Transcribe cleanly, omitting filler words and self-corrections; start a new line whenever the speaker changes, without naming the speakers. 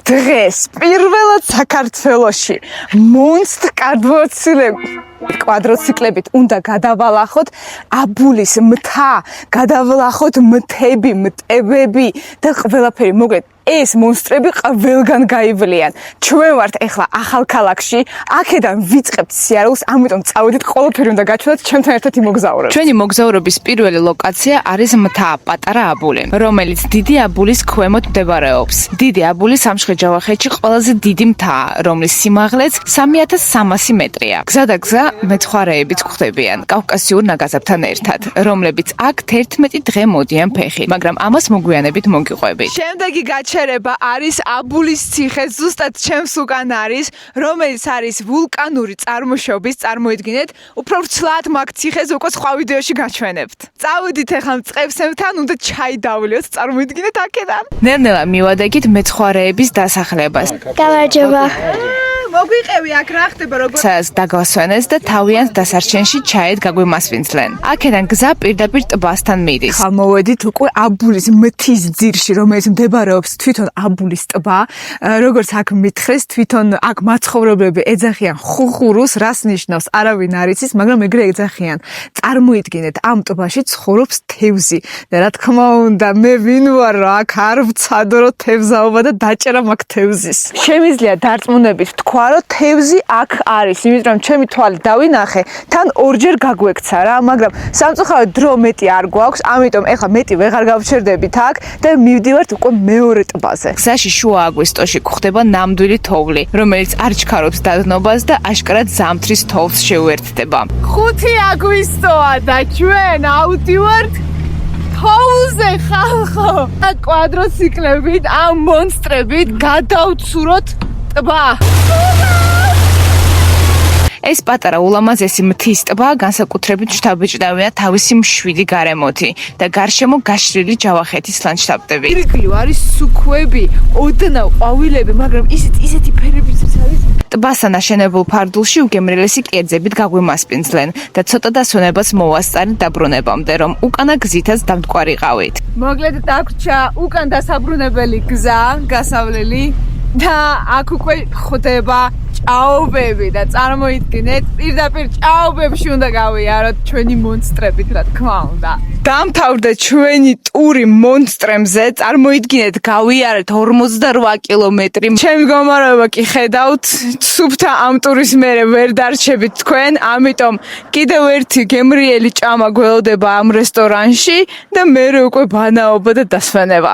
დღეს პირველად საქართველოში მონსტ კვადროციკლებით უნდა გადავალახოთ აბულის მთა, გადავალახოთ მთები, მტევები და ყველაფერი. მოგეთ ეს მონსტრები ყველგან გაივლიან. ჩვენ ვართ ეხლა ახალქალაქში, აქედან ვიწყებთ სიარულს, ამიტომ წავედით, ყველაფერი უნდა გაჩვენოთ, ჩემთან ერთად იმოგზაუროთ.
ჩვენი მოგზაურობის პირველი ლოკაცია არის მთა, პატარა აბული, რომელიც დიდი აბულის ქვემოთ მდებარეობს. დიდი აბული სამშხე-ჯავახეთში ყველაზე დიდი მთაა, რომლის სიმაღლეც 3300 მეტრია. გზა და გზა მეცხვარეებით გვხვდებიან კავკასიურ ნაგაზებთან ერთად, რომლებიც აქ 11 დღე მოდიან ფეხით, მაგრამ ამას მოგვიანებით მოგიყვებით.
შემდეგი გაჩერება არის აბულის ციხე, ზუსტად ჩემს უკან არის, რომელიც არის ვულკანური წარმოშობის, წარმოიდგინეთ, უფრო ვრცლად მაგ ციხეს უკვე სხვა ვიდეოში გაჩვენებთ. წავედით ახლა მწყებსებთან, უნდა ჩაი დავლიოთ, წარმოიდგინეთ აქედან.
ნელ-ნელა მივადგეთ მეცხვარეების დასახლებას.
გამარჯობა.
მოგვიყევი აქ რა ხდება როგორ
სადაც დაგვასვენეს და თავიანთ დასარჩენში ჩაით გაგვიმასპინძლენ. აქედან გზა პირდაპირ ტბასთან მიდის.
ხა მოვედით უკვე აბულის მთის ძირში, რომელიც მდებარეობს თვითონ აბულის ტბა. როგორც აქ მითხრეს, თვითონ აქ მაცხოვრებლები ეძახიან ხუხურუს, რას ნიშნავს, არავინ არ იცის, მაგრამ ეგრე ეძახიან. წარმოიდგინეთ, ამ ტბაში ცხოვრობს თევზი. და რა თქმა უნდა, მე ვინ ვარ, რა აქ არ ვცადო თევზაობა და დაჭერა მაგ თევზის. შემიძლია დარწმუნებით თქვა, რომ თევზი აქ არის, იმიტომ რომ ჩემი თვალით დავინახე, თან ორჯერ გაგვექცა რა, მაგრამ სამწუხაროდ დრო მეტი არ გვაქვს, ამიტომ ეხლა მეტი ვეღარ გავჩერდებით აქ და მივდივართ უკვე მეორე ტბაზე.
გზაში შუა აგვისტოში გვხდება ნამდვილი თოვლი, რომელიც არ ჩქარობს დადნობას და აშკარად ზამთრის თოვლს შეუერთდება.
5 აგვისტოა და ჩვენ ავდივართ თოვლზე ხალხო. კვადროციკლებით, ამ მონსტრებით გადავცუროთ ტბა.
ეს პატარა ულამაზესი მთის ტბა განსაკუთრებით შთაბეჭდავია თავისი მშვიდი გარემოთი და გარშემო გაშლილი ჯავახეთის ლანდშაფტები.
ირგვლივ არის სუქოები, ოდნავ ყვავილები, მაგრამ ისეთი ფერებიც არის.
ტბასთან აშენებულ ფარდულში უგემრიელესი კერძებით გაგვიმასპინძლენ და ცოტა დასვენებას მოვასწარეთ დაბრუნებამდე, რომ უკანა გზითაც დამტკვარიყავით.
მოკლედ დაგვრჩა უკან დასაბრუნებელი გზა, გასავლელი და აქ უკვე ხდება ჭაობები და წარმოიდგინეთ, პირდაპირ ჭაობებში უნდა გავიაროთ ჩვენი მონსტრებით, რა თქმა უნდა. დამთავრდა ჩვენი ტური მონსტრებზე, წარმოიდგინეთ, გავიარეთ 48 კილომეტრი. ჩემი მდგომარეობა კი ხედავთ, სუფთა ამ ტურის მერე ვერ დარჩებით თქვენ, ამიტომ კიდევ ერთი გემრიელი ჭამა გველოდება ამ რესტორანში და მერე უკვე ბანაობა და დასვენება.